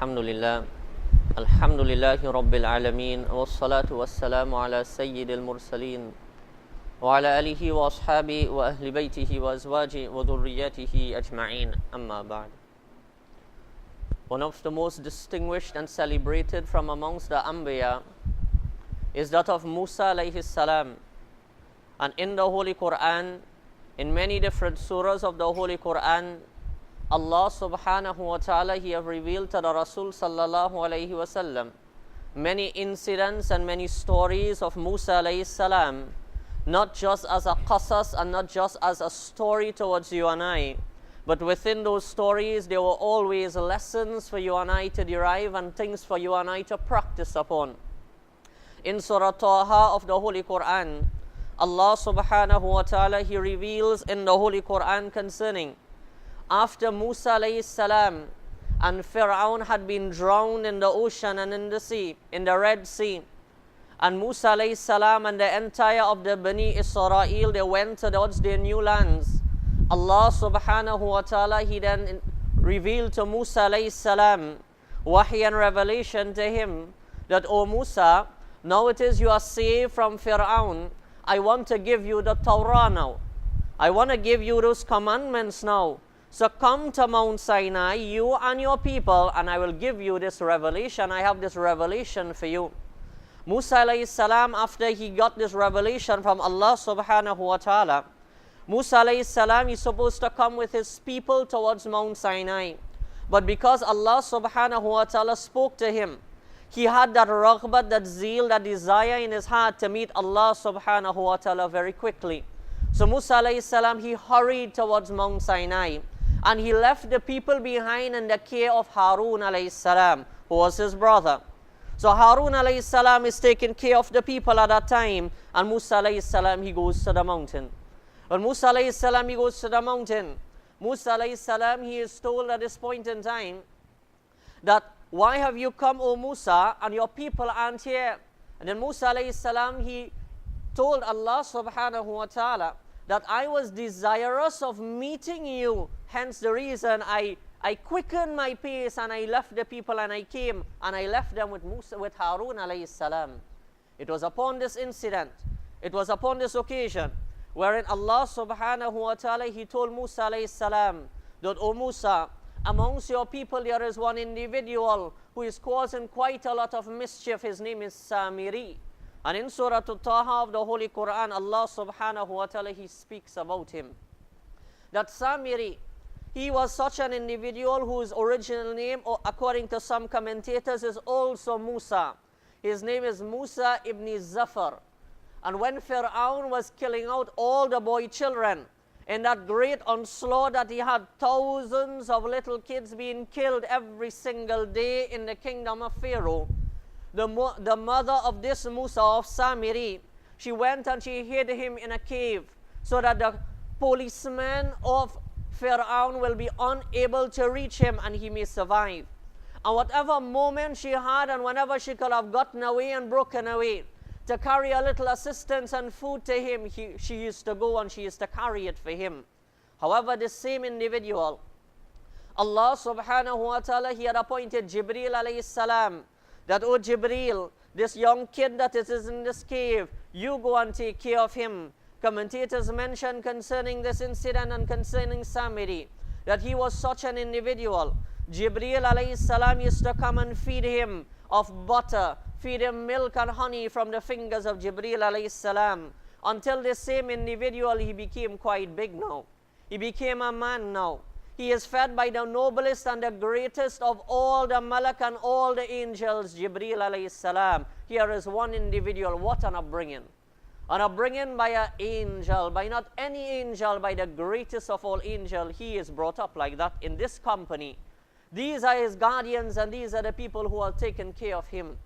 Alhamdulillah. Alhamdulillahi Rabbil Alameen. Wassalatu wassalamu ala Sayyidil Mursaleen. Wa ala alihi wa ashabi wa ahli baytihi wa azwaji wa dhurriyatihi ajma'een. Amma ba'd. One of the most distinguished and celebrated from amongst the Anbiya is that of Musa alayhi salam. And in the Holy Quran, in many different surahs of the Holy Quran, Allah subhanahu wa ta'ala, He have revealed to the Rasul sallallahu alayhi wa sallam many incidents and many stories of Musa alayhi salam, not just as a qasas and not just as a story towards you and I, but within those stories there were always lessons for you and I to derive and things for you and I to practice upon. In Surah Taha of the Holy Quran, Allah subhanahu wa ta'ala, He reveals in the Holy Quran concerning after Musa alayhi salam and Fir'aun had been drowned in the ocean and in the sea, in the Red Sea, and Musa alayhi salam and the entire of the Bani Israel, they went towards their new lands. Allah subhanahu wa ta'ala, He then revealed to Musa alayhi salam wahy and revelation to him that, O Musa, now it is you are saved from Fir'aun. I want to give you the Torah now. I want to give you those commandments now. So come to Mount Sinai, you and your people, and I will give you this revelation. I have this revelation for you. Musa alayhi salam, after he got this revelation from Allah subhanahu wa ta'ala, Musa alayhi salam is supposed to come with his people towards Mount Sinai. But because Allah subhanahu wa ta'ala spoke to him, he had that raghbat, that zeal, that desire in his heart to meet Allah subhanahu wa ta'ala very quickly. So Musa alayhi salam, he hurried towards Mount Sinai. And he left the people behind in the care of Harun alayhi salam, who was his brother. So Harun alayhi salam is taking care of the people at that time. And Musa alayhi salam, he goes to the mountain. When Musa alayhi salam, he goes to the mountain, Musa alayhi salam, he is told at this point in time that, why have you come, O Musa, and your people aren't here? And then Musa alayhi salam, he told Allah subhanahu wa ta'ala that I was desirous of meeting you. Hence the reason I quickened my pace and I left the people and I came and I left them with Harun alayhi salam. It was upon this incident, it was upon this occasion, wherein Allah subhanahu wa ta'ala, He told Musa alayhi salam that, O Musa, amongst your people there is one individual who is causing quite a lot of mischief. His name is Saamiriy. And in Surah Taha of the Holy Quran, Allah subhanahu wa ta'ala, He speaks about him. That Saamiriy, he was such an individual whose original name, according to some commentators, is also Musa. His name is Musa ibn Zafar. And when Fir'aun was killing out all the boy children, in that great onslaught that he had thousands of little kids being killed every single day in the kingdom of Pharaoh, the mother of this Musa, of Saamiriy, she went and she hid him in a cave so that the policemen of Fir'aun will be unable to reach him and he may survive. And whatever moment she had and whenever she could have gotten away and broken away to carry a little assistance and food to him, she used to go and she used to carry it for him. However, this same individual, Allah subhanahu wa ta'ala, He had appointed Jibreel alayhi salam, that, O Jibreel, this young kid that is in this cave, you go and take care of him. Commentators mention concerning this incident and concerning Saamiriy that he was such an individual. Jibreel alayhi salam used to come and feed him of butter, feed him milk and honey from the fingers of Jibreel alayhi salam, until this same individual, he became quite big now. He became a man now. He is fed by the noblest and the greatest of all the malak and all the angels, Jibreel alayhi salam. Here is one individual. What an upbringing. An upbringing by an angel, by not any angel, by the greatest of all angels. He is brought up like that in this company. These are his guardians and these are the people who are taking care of him.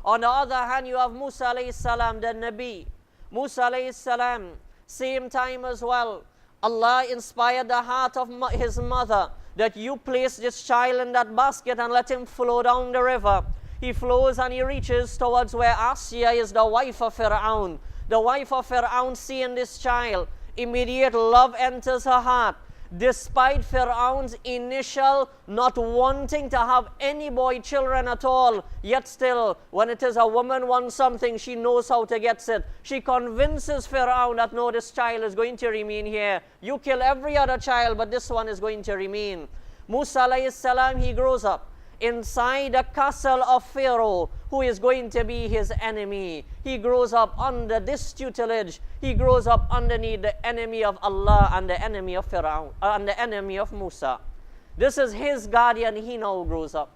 On the other hand, you have Musa alayhi salam, the Nabi. Musa alayhi salam, same time as well, Allah inspired the heart of his mother that you place this child in that basket and let him flow down the river. He flows and he reaches towards where Asya is, the wife of Fir'aun. The wife of Fir'aun, seeing this child, immediate love enters her heart. despite Fir'aun's initial not wanting to have any boy children at all, yet still, when it is a woman wants something, she knows how to get it. She convinces Fir'aun that no, this child is going to remain here. You kill every other child, but this one is going to remain. Musa alayhi salam, he grows up inside the castle of Pharaoh, who is going to be his enemy. He grows up under this tutelage. He grows up underneath the enemy of Allah and the enemy of Pharaoh and the enemy of Musa. This is his guardian. He now grows up.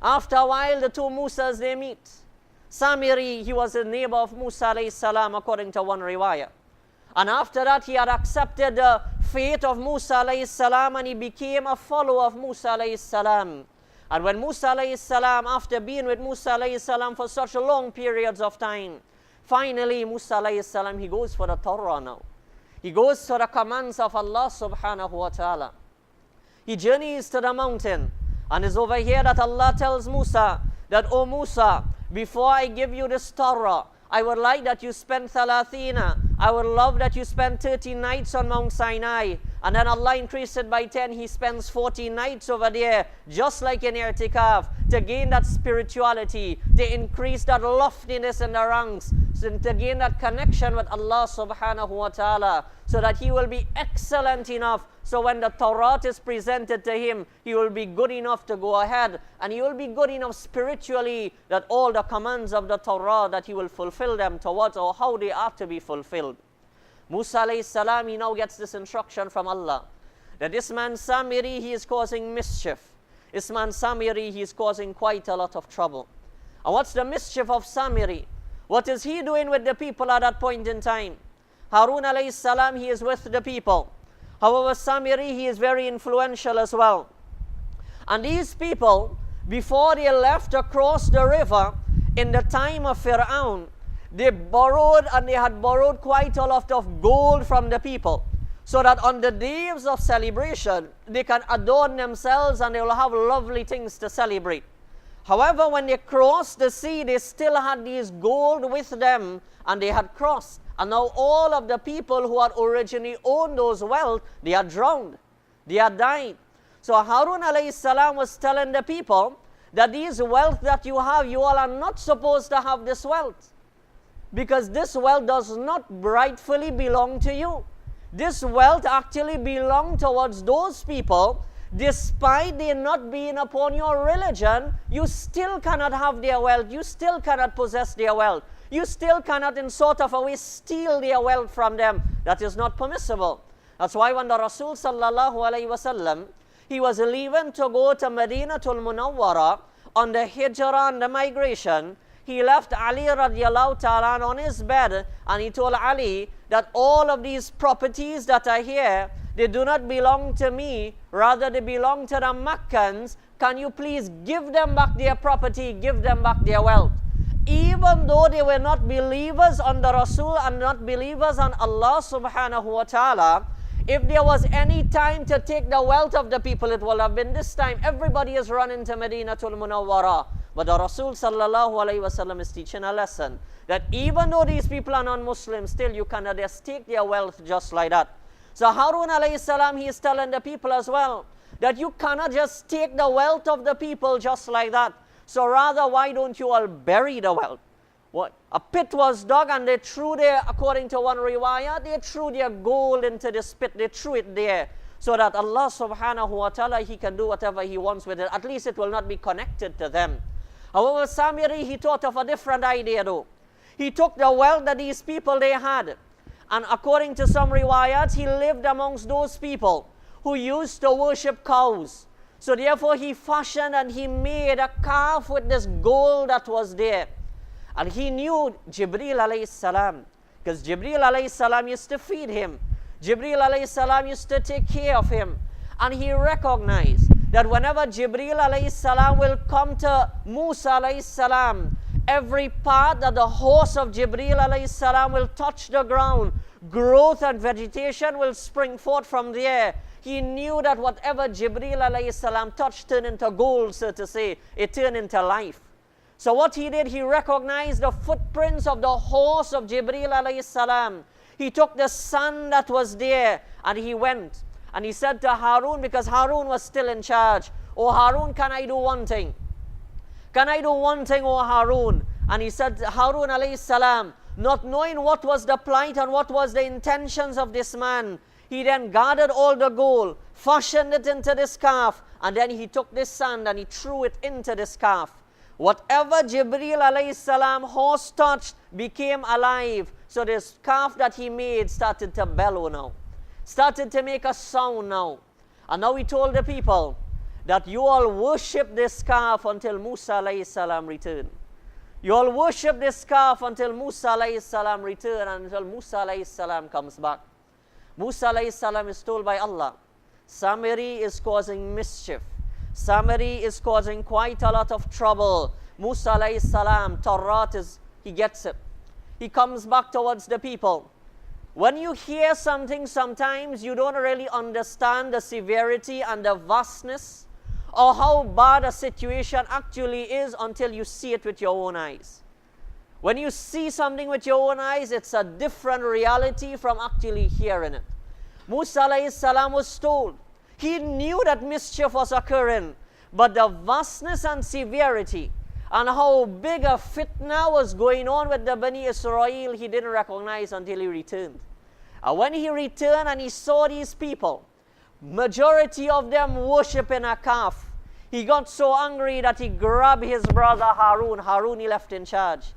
After a while, the two Musas, they meet. Saamiriy, he was a neighbor of Musa alayhi salam, according to one riwayah. And after that, he had accepted the faith of Musa alayhi salam, and he became a follower of Musa alayhi salam. And when Musa alayhi salam, after being with Musa alayhi salam for such long periods of time, finally Musa alayhi salam, he goes for the Torah now. He goes for the commands of Allah subhanahu wa ta'ala. He journeys to the mountain, and it's over here that Allah tells Musa that, "O Musa, before I give you this Torah, I would like that you spend 30. I would love that you spend 30 nights on Mount Sinai." And then Allah increased it by 10. He spends 40 nights over there, just like in i'tikaf, to gain that spirituality, to increase that loftiness in the ranks, to gain that connection with Allah subhanahu wa ta'ala, so that he will be excellent enough. So when the Torah is presented to him, he will be good enough to go ahead, and he will be good enough spiritually that all the commands of the Torah, that he will fulfill them towards, or how they are to be fulfilled. Musa alayhi salam, he now gets this instruction from Allah that this man Saamiriy, he is causing mischief. This man Saamiriy, he is causing quite a lot of trouble. And what's the mischief of Saamiriy? What is he doing with the people at that point in time? Harun alayhi salam, he is with the people. However, Saamiriy, he is very influential as well. And these people, before they left across the river in the time of Fir'aun, they borrowed, and they had borrowed quite a lot of gold from the people, so that on the days of celebration, they can adorn themselves and they will have lovely things to celebrate. However, when they crossed the sea, they still had these gold with them, and they had crossed. And now all of the people who had originally owned those wealth, they are drowned. They are died. So Harun alayhi salam was telling the people that these wealth that you have, you all are not supposed to have this wealth, because this wealth does not rightfully belong to you. This wealth actually belongs towards those people. Despite they not being upon your religion, you still cannot have their wealth. You still cannot possess their wealth. You still cannot in sort of a way steal their wealth from them. That is not permissible. That's why when the Rasul sallallahu alayhi wasallam, he was leaving to go to Madinatul Munawwara on the hijrah and the migration, he left Ali radiallahu ta'ala on his bed, and he told Ali that all of these properties that are here, they do not belong to me, rather they belong to the Meccans. Can you please give them back their property, give them back their wealth? Even though they were not believers on the Rasul and not believers on Allah subhanahu wa ta'ala, if there was any time to take the wealth of the people, it will have been this time. Everybody is running to Madinatul Munawwara. But the Rasul sallallahu alayhi wasallam is teaching a lesson that even though these people are non-Muslims, still you cannot just take their wealth just like that. So Harun alayhi salam, he is telling the people as well that you cannot just take the wealth of the people just like that. So rather, why don't you all bury the wealth? What? A pit was dug, and they threw there, according to one riwayah, they threw their gold into this pit. They threw it there so that Allah subhanahu wa ta'ala, he can do whatever he wants with it. At least it will not be connected to them. However, Saamiriy, he thought of a different idea though. He took the wealth that these people they had, and according to some riwayats, he lived amongst those people who used to worship cows. So therefore he fashioned and he made a calf with this gold that was there. And he knew Jibreel alayhi salam, because Jibreel alayhi salam used to feed him. Jibreel alayhi salam used to take care of him. And he recognized that whenever Jibreel alayhi salam will come to Musa alayhi salam, every part that the horse of Jibreel alayhi salam will touch the ground, growth and vegetation will spring forth from there. He knew that whatever Jibreel alayhi salam touched turned into gold, so to say. It turned into life. So what he did, he recognized the footprints of the horse of Jibreel alayhi salam. He took the sand that was there, and he went And he said to Harun, because Harun was still in charge, "Oh Harun, can I do one thing? Can I do one thing, oh Harun?" And he said, Harun alayhi salam, not knowing what was the plight and what was the intentions of this man, he then gathered all the gold, fashioned it into this calf, and then he took this sand and he threw it into this calf. Whatever Jibreel alayhi salam horse touched became alive. So this calf that he made started to bellow now, started to make a sound now. And now he told the people that you all worship this calf until Musa alayhi salam returned. You all worship this calf until Musa alayhi salam return, and until Musa alayhi salam comes back. Musa alayhi salam is told by Allah, Saamiriy is causing mischief. Saamiriy is causing quite a lot of trouble. Musa alayhi salam, Tawrat is, he gets it. He comes back towards the people. When you hear something, sometimes you don't really understand the severity and the vastness or how bad a situation actually is until you see it with your own eyes. When you see something with your own eyes, it's a different reality from actually hearing it. Musa alayhi salam was told, he knew that mischief was occurring, but the vastness and severity and how big a fitna was going on with the Bani Israel, he didn't recognize until he returned. And when he returned and he saw these people, majority of them worshiping a calf, he got so angry that he grabbed his brother Harun. Harun he left in charge.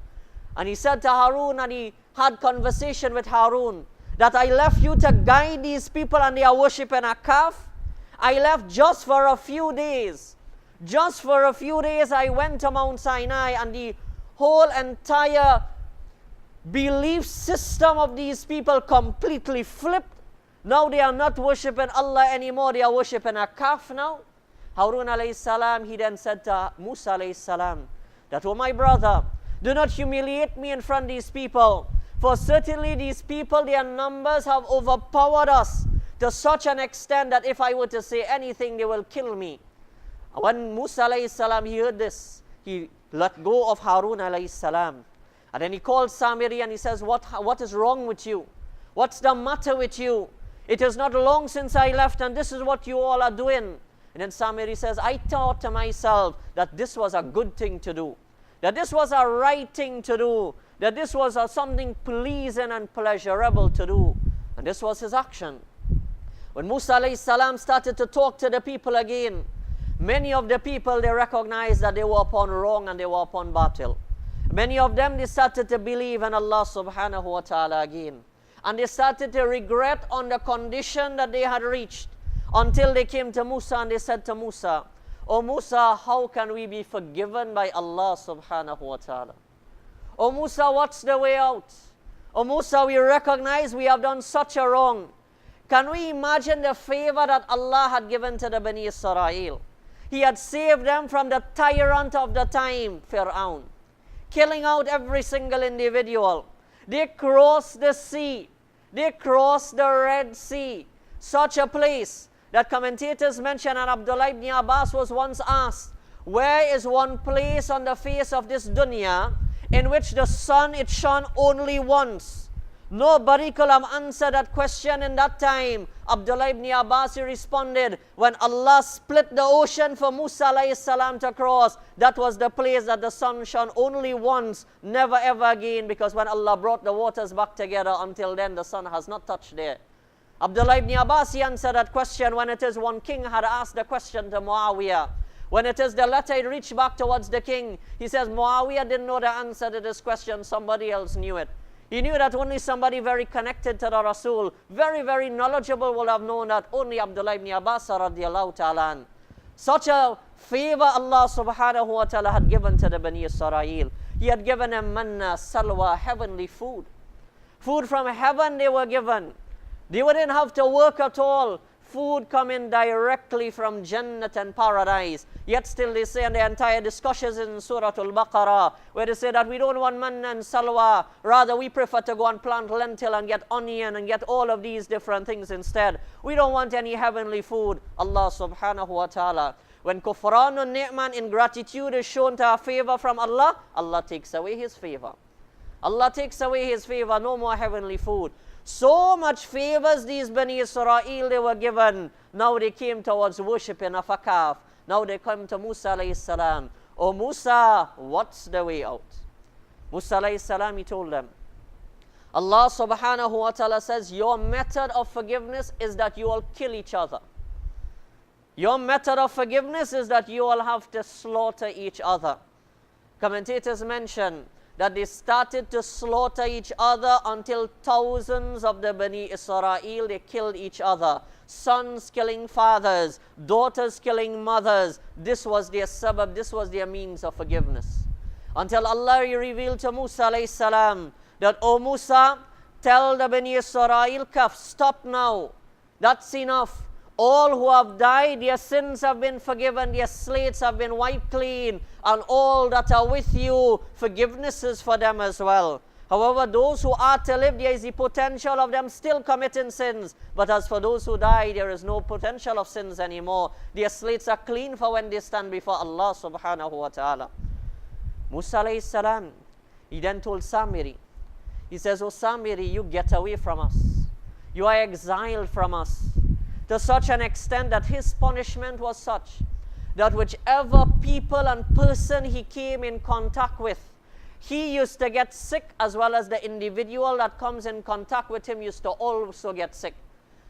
And he said to Harun, and he had conversation with Harun, that I left you to guide these people and they are worshiping a calf. I left just for a few days. Just for a few days I went to Mount Sinai, and the whole entire belief system of these people completely flipped. Now they are not worshipping Allah anymore, they are worshipping a calf now. Harun alayhi salam, he then said to Musa alayhi salam, that, "Oh my brother, do not humiliate me in front of these people, for certainly these people, their numbers have overpowered us to such an extent that if I were to say anything, they will kill me." When Musa alayhi salam, he heard this, he let go of Harun alayhi salam. And then he called Saamiriy and he says, what is wrong with you? What's the matter with you? It is not long since I left and this is what you all are doing. And then Saamiriy says, I thought to myself that this was a good thing to do, that this was a right thing to do, that this was something pleasing and pleasurable to do. And this was his action. When Musa alayhi salam started to talk to the people again, many of the people, they recognized that they were upon wrong and they were upon batil. Many of them, they started to believe in Allah subhanahu wa ta'ala again. And they started to regret on the condition that they had reached, until they came to Musa and they said to Musa, "Oh Musa, how can we be forgiven by Allah subhanahu wa ta'ala? Oh Musa, what's the way out? Oh Musa, we recognize we have done such a wrong. Can we imagine the favor that Allah had given to the Bani Israel? He had saved them from the tyrant of the time, Fir'aun, killing out every single individual. They crossed the sea. They crossed the Red Sea. Such a place that commentators mention, and Abdullah ibn Abbas was once asked, where is one place on the face of this dunya in which the sun, it shone only once? Nobody could have answered that question in that time. Abdullah ibn Abbas, he responded, when Allah split the ocean for Musa alayhi salam to cross, that was the place that the sun shone only once, never ever again, because when Allah brought the waters back together, until then the sun has not touched there. Abdullah ibn Abbas, he answered that question when it is one king had asked the question to Muawiyah. When it is the letter, it reached back towards the king. He says, Muawiyah didn't know the answer to this question, somebody else knew it. He knew that only somebody very connected to the Rasul, very, very knowledgeable, would have known that. Only Abdullah ibn Abbas radiallahu ta'ala an. Such a favor Allah subhanahu wa ta'ala had given to the Bani Israel. He had given them manna, salwa, heavenly food. Food from heaven they were given. They wouldn't have to work at all. Food coming directly from Jannat and paradise. Yet still they say in the entire discussions in Surah Al-Baqarah, where they say that we don't want manna and salwa, rather we prefer to go and plant lentil and get onion and get all of these different things instead. We don't want any heavenly food. Allah subhanahu wa ta'ala, when kufranun ni'man, ingratitude is shown to a favor from Allah, Allah takes away His favor. Allah takes away His favor, no more heavenly food. So much favors these Bani Israel they were given. Now they came towards worshipping of a calf. Now they come to Musa alayhi salam. Oh Musa, what's the way out? Musa alayhi salam, he told them, Allah subhanahu wa ta'ala says, your method of forgiveness is that you all kill each other. Your method of forgiveness is that you all have to slaughter each other. Commentators mention that they started to slaughter each other until thousands of the Bani Israel, they killed each other. Sons killing fathers, daughters killing mothers. This was their sabab, this was their means of forgiveness. Until Allah revealed to Musa alayhi salam that, O Musa, tell the Bani Israel, kaf, stop now. That's enough. All who have died, their sins have been forgiven, their slates have been wiped clean, and all that are with you, forgiveness is for them as well. However, those who are to live, there is the potential of them still committing sins. But as for those who die, there is no potential of sins anymore. Their slates are clean for when they stand before Allah subhanahu wa ta'ala. Musa alayhi salam, he then told Saamiriy, he says, oh Saamiriy, you get away from us. You are exiled from us. To such an extent that his punishment was such that whichever people and person he came in contact with, he used to get sick, as well as the individual that comes in contact with him used to also get sick.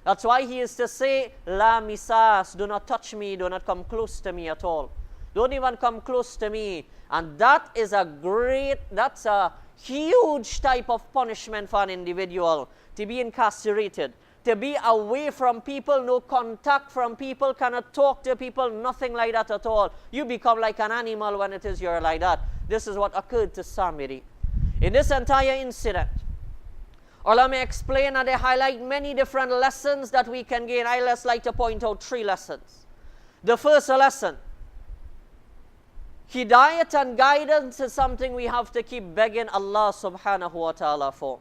That's why he used to say, La misas, do not touch me, do not come close to me at all. Don't even come close to me. And that is that's a huge type of punishment for an individual, to be incarcerated, to be away from people, no contact from people, cannot talk to people, nothing like that at all. You become like an animal when it is you're like that. This is what occurred to Saamiriy. In this entire incident, ulama explain and they highlight many different lessons that we can gain. I just like to point out 3 lessons. The first lesson, hidayat and guidance is something we have to keep begging Allah subhanahu wa ta'ala for.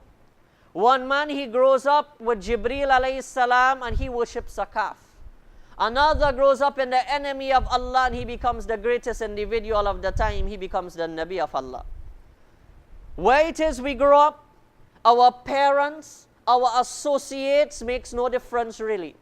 One man, he grows up with Jibreel alayhi salam and he worships a calf. Another grows up in the enemy of Allah and he becomes the greatest individual of the time. He becomes the Nabi of Allah. Where it is we grow up, our parents, our associates makes no difference really.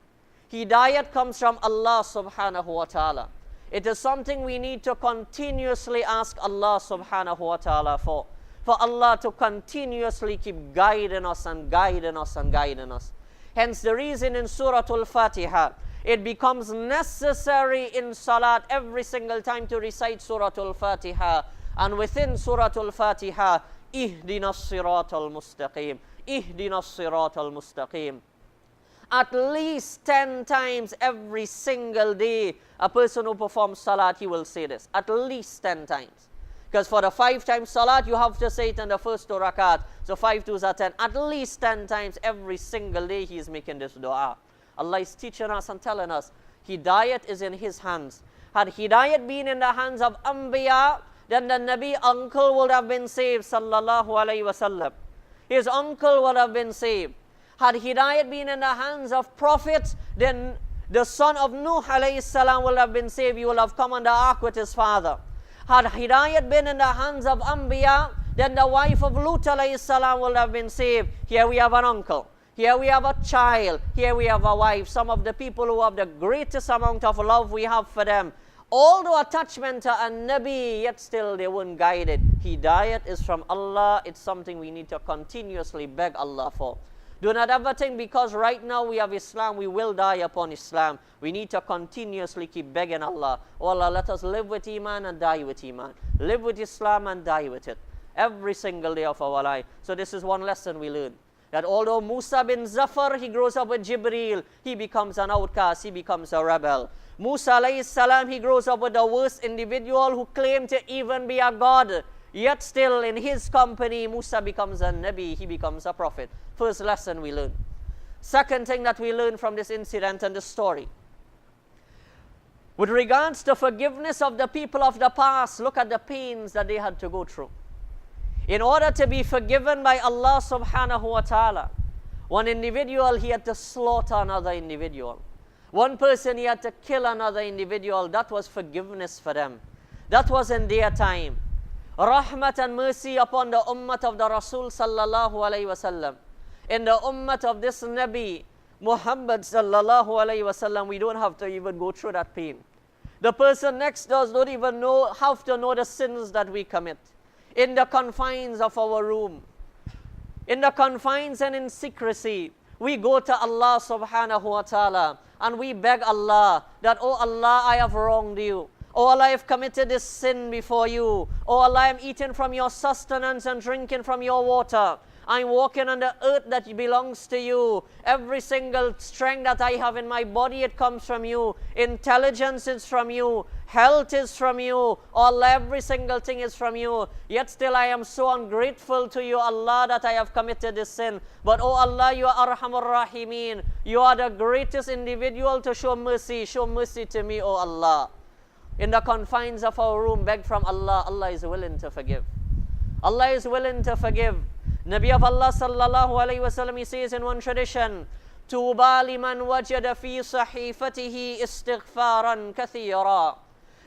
Hidayat comes from Allah subhanahu wa ta'ala. It is something we need to continuously ask Allah subhanahu wa ta'ala for Allah to continuously keep guiding us and guiding us and guiding us. Hence the reason in Surah Al-Fatiha, it becomes necessary in Salat every single time to recite Surah Al-Fatiha. And within Surah Al-Fatiha, Ihdina as-sirat al-mustaqim, Ihdina as-sirat al-mustaqim. At least 10 times every single day, a person who performs Salat, he will say this. At least 10 times. Because for the 5 times Salat, you have to say it in the first 2 rakat. So 5 2s are 10. At least 10 times every single day he is making this dua. Allah is teaching us and telling us, Hidayat is in His hands. Had Hidayat been in the hands of Anbiya, then the Nabi uncle would have been saved, sallallahu alayhi wasallam. His uncle would have been saved. Had Hidayat been in the hands of prophets, then the son of Nuh alayhi salam will have been saved. He will have come on the ark with his father. Had Hidayat been in the hands of Anbiya, then the wife of Lut alayhi salam will have been saved. Here we have an uncle. Here we have a child. Here we have a wife. Some of the people who have the greatest amount of love we have for them. Although attachment to a Nabi, yet still they weren't guided. Hidayat is from Allah. It's something we need to continuously beg Allah for. Do not ever think because right now we have Islam, we will die upon Islam. We need to continuously keep begging Allah. Oh Allah, let us live with Iman and die with Iman. Live with Islam and die with it. Every single day of our life. So this is one lesson we learn. That although Musa bin Zafar, he grows up with Jibreel, he becomes an outcast, he becomes a rebel. Musa alayhi salam, he grows up with the worst individual who claimed to even be a god. Yet still in his company, Musa becomes a Nabi, he becomes a prophet. First lesson we learn. Second thing that we learn from this incident and this story. With regards to forgiveness of the people of the past, look at the pains that they had to go through. In order to be forgiven by Allah subhanahu wa ta'ala, one individual, he had to slaughter another individual. One person, he had to kill another individual. That was forgiveness for them. That was in their time. Rahmat and mercy upon the ummah of the Rasul sallallahu alayhi wasallam. in the ummah of this Nabi, Muhammad sallallahu alayhi wasallam, we don't have to even go through that pain. The person next to us don't even have to know the sins that we commit. In the confines of our room, in the confines and in secrecy, we go to Allah subhanahu wa ta'ala and we beg Allah that, oh Allah, I have wronged you. Oh Allah, I have committed this sin before you. Oh Allah, I am eating from your sustenance and drinking from your water. I'm walking on the earth that belongs to you. Every single strength that I have in my body, it comes from you. Intelligence is from you. Health is from you. Allah, every single thing is from you. Yet still I am so ungrateful to you, Allah, that I have committed this sin. But oh Allah, you are Arhamur Rahimeen. You are the greatest individual to show mercy. Show mercy to me, oh Allah. In the confines of our room, beg from Allah. Allah is willing to forgive. Allah is willing to forgive. Nabi of Allah sallallahu alayhi wasallam, he says in one tradition, Tuba liman wajada fi sahifatihi istighfaran kathira.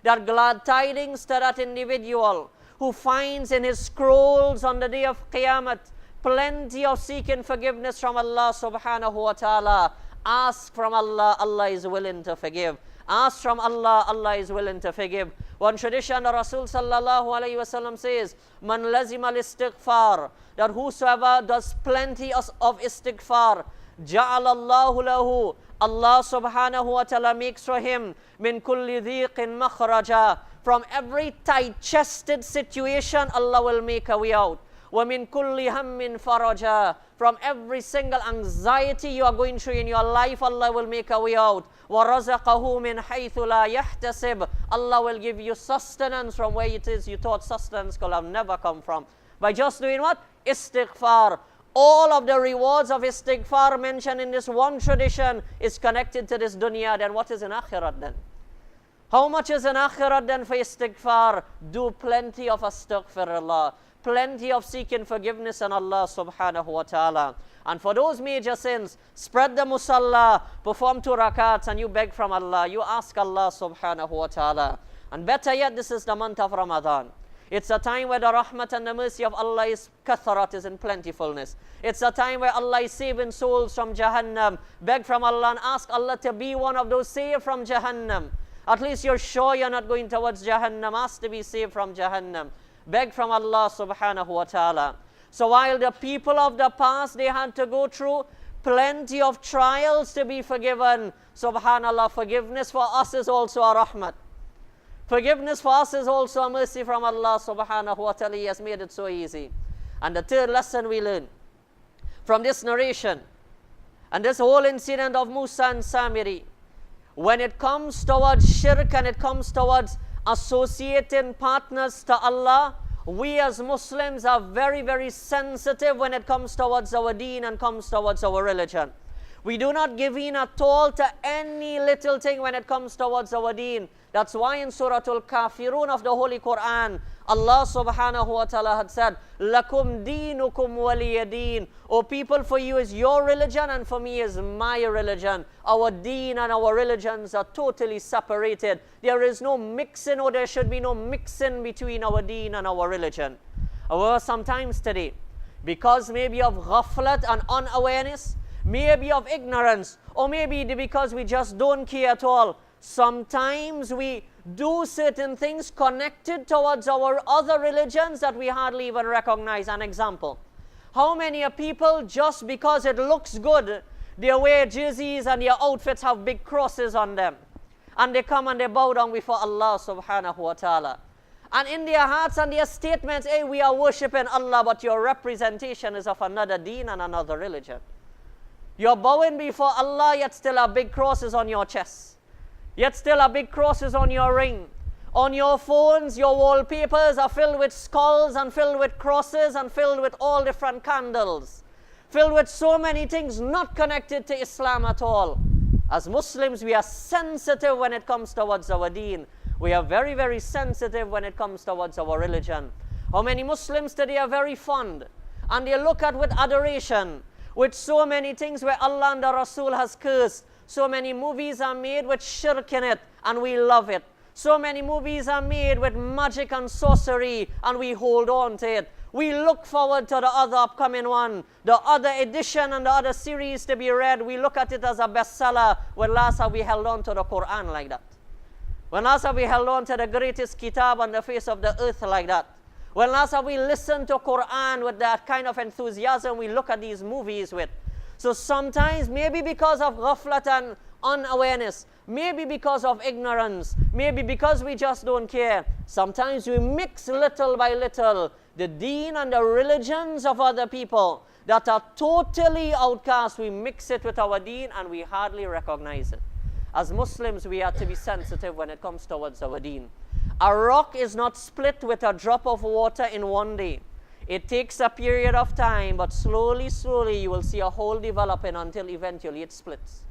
That glad tidings to that individual who finds in his scrolls on the day of Qiyamah plenty of seeking forgiveness from Allah subhanahu wa ta'ala. Ask from Allah, Allah is willing to forgive. Ask from Allah, Allah is willing to forgive. One tradition, the Rasul sallallahu alayhi wasallam says, Man lazim al-istighfar, that whosoever does plenty of istighfar, ja'alallahu lahu, Allah subhanahu wa ta'ala makes for him, min kulli dhiqin makhraja, from every tight-chested situation, Allah will make a way out. Wa min kulli hammin faraja, from every single anxiety you are going through in your life, Allah will make a way out. وَرَزَقَهُ مِنْ حَيْثُ لَا يَحْتَسِبْ, Allah will give you sustenance from where it is you thought sustenance could have never come from. By just doing what? Istighfar. All of the rewards of istighfar mentioned in this one tradition is connected to this dunya. Then what is in akhirat then? How much is in akhirat then for istighfar? Do plenty of astaghfirullah. Plenty of seeking forgiveness in Allah subhanahu wa ta'ala. And for those major sins, spread the musalla, perform 2 rakats, and you beg from Allah. You ask Allah subhanahu wa ta'ala. And better yet, this is the month of Ramadan. It's a time where the rahmat and the mercy of Allah is katharat, is in plentifulness. It's a time where Allah is saving souls from Jahannam. Beg from Allah and ask Allah to be one of those saved from Jahannam. At least you're sure you're not going towards Jahannam. Ask to be saved from Jahannam. Beg from Allah subhanahu wa ta'ala. So while the people of the past, they had to go through plenty of trials to be forgiven, subhanallah, forgiveness for us is also a rahmat. Forgiveness for us is also a mercy from Allah subhanahu wa ta'ala. He has made it so easy. And the third lesson we learn from this narration and this whole incident of Musa and Saamiriy, when it comes towards shirk and it comes towards associating partners to Allah, we as Muslims are very, very sensitive when it comes towards our deen and comes towards our religion. We do not give in at all to any little thing when it comes towards our deen. That's why in Surah Al-Kafirun of the Holy Quran, Allah subhanahu wa ta'ala had said, Lakum deenukum waliya deen. O people, for you is your religion and for me is my religion. Our deen and our religions are totally separated. There is no mixing, or there should be no mixing between our deen and our religion. However, sometimes today, because maybe of ghaflat and unawareness, maybe of ignorance, or maybe because we just don't care at all, sometimes we do certain things connected towards our other religions that we hardly even recognize. An example, how many people, just because it looks good, they wear jerseys and their outfits have big crosses on them, and they come and they bow down before Allah subhanahu wa ta'ala, and in their hearts and their statements, hey, we are worshipping Allah, but your representation is of another deen and another religion. You're bowing before Allah, yet still have big crosses on your chest. Yet still have big crosses on your ring. On your phones, your wallpapers are filled with skulls and filled with crosses and filled with all different candles. Filled with so many things not connected to Islam at all. As Muslims, we are sensitive when it comes towards our deen. We are very, very sensitive when it comes towards our religion. How many Muslims today are very fond, and they look at with adoration, with so many things where Allah and the Rasul has cursed. So many movies are made with shirk in it, and we love it. So many movies are made with magic and sorcery, and we hold on to it. We look forward to the other upcoming one, the other edition and the other series to be read. We look at it as a bestseller. When last have we held on to the Quran like that? When last have we held on to the greatest kitab on the face of the earth like that? When last have we listened to Quran with that kind of enthusiasm we look at these movies with? So sometimes, maybe because of ghaflat and unawareness, maybe because of ignorance, maybe because we just don't care, sometimes we mix little by little the deen and the religions of other people that are totally outcast. We mix it with our deen and we hardly recognize it. As Muslims, we have to be sensitive when it comes towards our deen. A rock is not split with a drop of water in one day. It takes a period of time, but slowly, slowly you will see a hole developing until eventually it splits.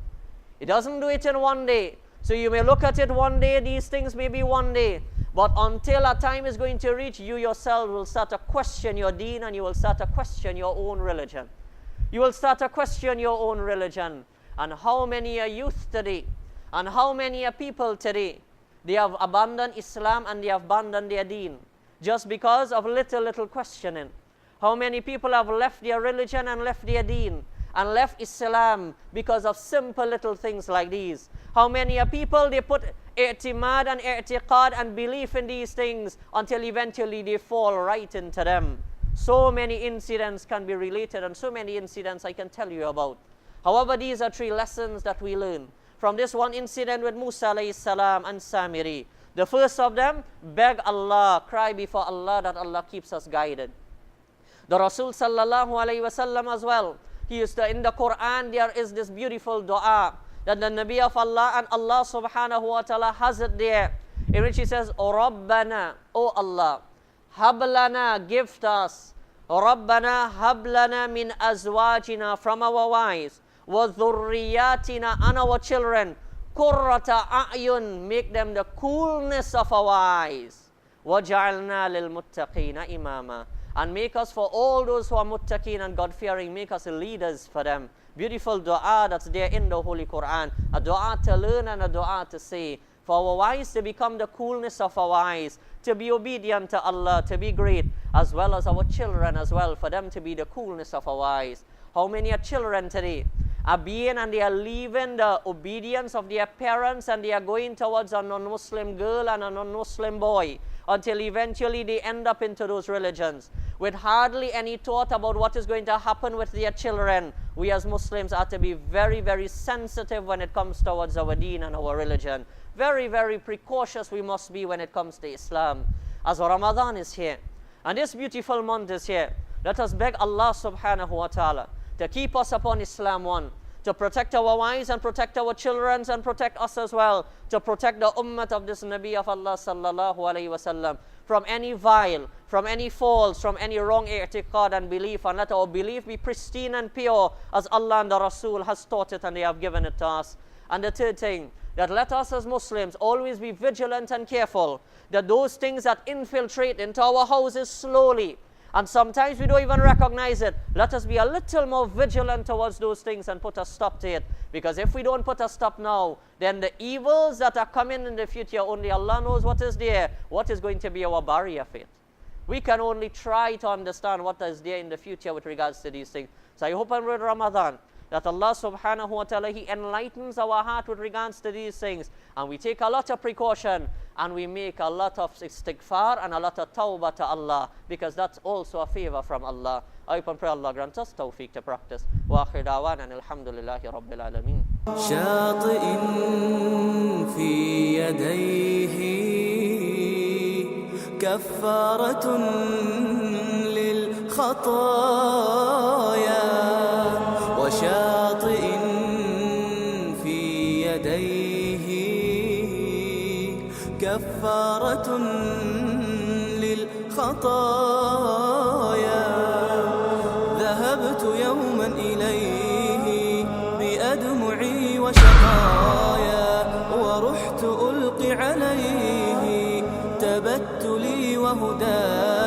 It doesn't do it in one day. So you may look at it one day, these things may be one day, but until a time is going to reach, you yourself will start to question your deen and you will start to question your own religion. You will start to question your own religion. And how many are youth today, and how many are people today, they have abandoned Islam and they have abandoned their deen just because of little questioning. How many people have left their religion and left their deen and left Islam because of simple little things like these? How many are people, they put i'timad and i'tiqad and belief in these things until eventually they fall right into them. So many incidents can be related and so many incidents I can tell you about. However, these are 3 lessons that we learn from this one incident with Musa alayhi salam and Saamiriy. The first of them, beg Allah, cry before Allah that Allah keeps us guided. The Rasul sallallahu alayhi wasallam as well, he used to, in the Quran there is this beautiful dua that the Nabi of Allah and Allah subhanahu wa ta'ala has it there, in which he says, O Rabbana, O Allah, hablana, gift us, Rabbana hablana min azwajina, from our wives, wa dhurriyatina, and our children, qurrata a'yun, make them the coolness of our eyes, waj'alna lil muttaqina imama, and make us, for all those who are muttaqin and God-fearing, make us leaders for them. Beautiful dua that's there in the Holy Quran, a dua to learn and a dua to say, for our wives to become the coolness of our eyes, to be obedient to Allah, to be great, as well as our children as well, for them to be the coolness of our eyes. How many are children today are being and they are leaving the obedience of their parents and they are going towards a non-Muslim girl and a non-Muslim boy until eventually they end up into those religions with hardly any thought about what is going to happen with their children. We as Muslims are to be very, very sensitive when it comes towards our deen and our religion. Very, very precautious we must be when it comes to Islam. As Ramadan is here and this beautiful month is here, let us beg Allah subhanahu wa ta'ala to keep us upon Islam, one, to protect our wives and protect our children and protect us as well, to protect the ummah of this Nabi of Allah sallallahu alayhi wasallam from any vile, from any faults, from any wrong i'tiqad and belief, and let our belief be pristine and pure as Allah and the Rasul has taught it and they have given it to us. And the third thing, that let us as Muslims always be vigilant and careful that those things that infiltrate into our houses slowly, and sometimes we don't even recognize it, let us be a little more vigilant towards those things and put a stop to it. Because if we don't put a stop now, then the evils that are coming in the future, only Allah knows what is there, what is going to be our barrier for it. We can only try to understand what is there in the future with regards to these things. So I hope and with Ramadan that Allah subhanahu wa ta'ala, He enlightens our heart with regards to these things, and we take a lot of precaution and we make a lot of istighfar and a lot of tawbah to Allah, because that's also a favor from Allah. I hope and pray Allah grant us tawfiq to practice. Wa akhir da'wana alhamdulillahi rabbil alameen. شاطئ في يديه كفارة للخطايا وشاطئ في يديه كفارة للخطايا ذهبت يوما إليه بأدمعي وشقايا ورحت ألقي عليه تبتلي وهدايا